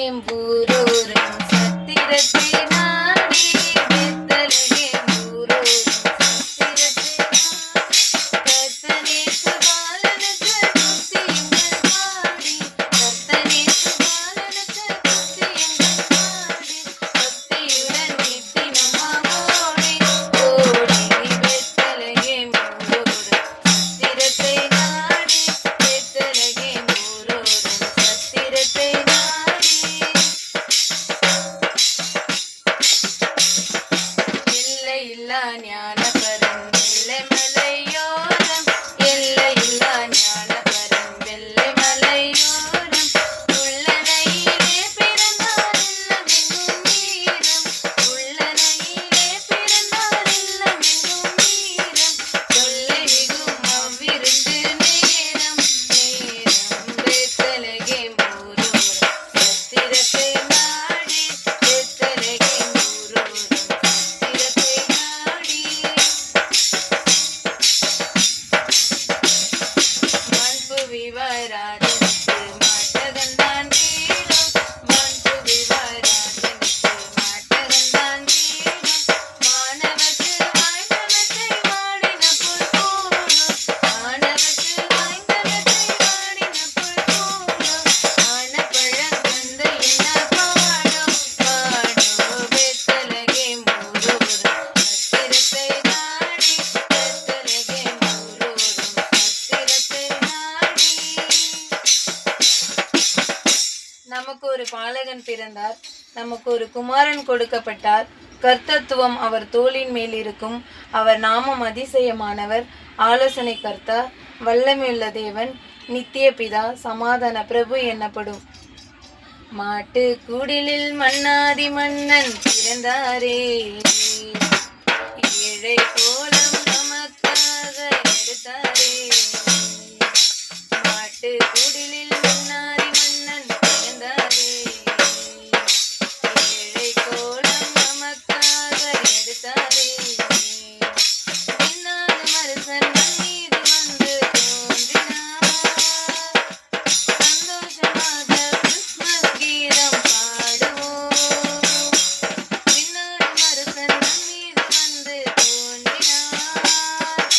ஊரோரும் சத்திரத்தை நாடி பெத்தலகேம் ஊரோரும் சத்திரத்தை கர்த்தனேசு பாலனுக்கு துதியுங்கள் பாடி கர்த்தனேசு பாலனுக்கு துதியுங்கள் பாடி பக்தியுடன் நித்தினமாவோடி ஓடி பெத்தலகேம் ஊரோரும் சத்திரத்தை நாடி பெத்தலகேம் ஊரோரும் சத்திரத்தை இல்லா ஞானபரம் வெள்ளைமலையோரம் எல்லையில்லா ஞானபரம் வெள்ளைமலையோரம் உள்ளனையிலே பிறந்தார் இல்லமெங்கும் வீரம் உள்ளனையிலே பிறந்தார் இல்லமெங்கும் வீரம் தொல்லை மிகும் அவ்விருந்து நேரம் பெத்தலகேம் ஊரோரம் சத்திரத்தை நாடி பெத்தலகேம் ஊரோரம் விவராஜனுக்கு மாட்டகந்தான் வீரம் மண்பு விவராஜனுக்கு மாட்டகந்தான் வீரம் மாணவர்க்கு வாய்ந்தவற்றை வாடின புல் போலும் மாணவர்க்கு வாய்ந்தவற்றை வாடின புல் போலும் ஆனப்பழம் தந்த என்ன பாடோ பாடோ பெத்தலகேம் ஊரோரும் சத்திரத்தை நாடி பெத்தலகேம் ஊரோரும் சத்திரத்தை நமக்கு ஒரு பாலகன் பிறந்தார், நமக்கு ஒரு குமாரன் கொடுக்கப்பட்டார். கர்த்தத்துவம் அவர் தோளின் மேல் இருக்கும். அவர் நாமம் அதிசயமானவர், ஆலோசனை கர்த்தா, வல்லமையுள்ள தேவன், நித்திய பிதா, சமாதான பிரபு எனப்படும். மாட்டு குடிலில் மன்னாதி மன்னன் பிறந்தாரே, ஏழை கோலம் நமக்காக எடுத்தாரே. மாட்டு குடிலில் மன்னாதி மன்னன் பிறந்தாரே, ஏழை கோலம் நமக்காக எடுத்தாரே. பின்னாது மருசன் மீது வந்து தோன்றினார், சந்தோஷமாக கிறிஸ்மஸ் கீதம் பாடுவோம். பின்னாது மருசன் மீது வந்து தோன்றினார்,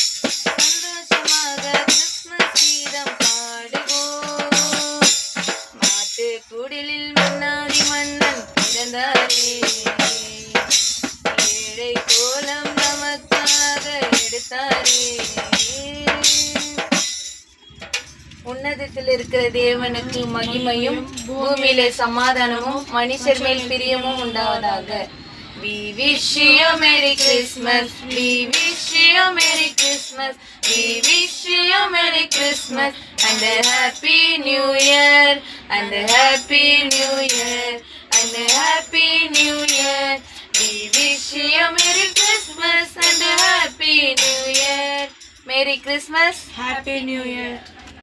சந்தோஷமாக கிறிஸ்மஸ் கீதம் பாடுவோம். மாட்டு குடிலில் மன்னாதி மன்னன் பிறந்தாரே, ஏழை கோலம் நமக்காக எடுத்தாரே. உன்னதத்தில் இருக்கிற தேவனுக்கு மகிமையும் பூமியிலே சமாதானமும் மனுஷர் மேல் பிரியமும் உண்டாவதாக. We wish you a Merry Christmas. We wish you a Merry Christmas. We wish you a Merry Christmas and a Happy New Year and a Happy New Year and a Happy New Year. We wish you a Merry Christmas and a Happy New Year. Merry Christmas, Happy New Year.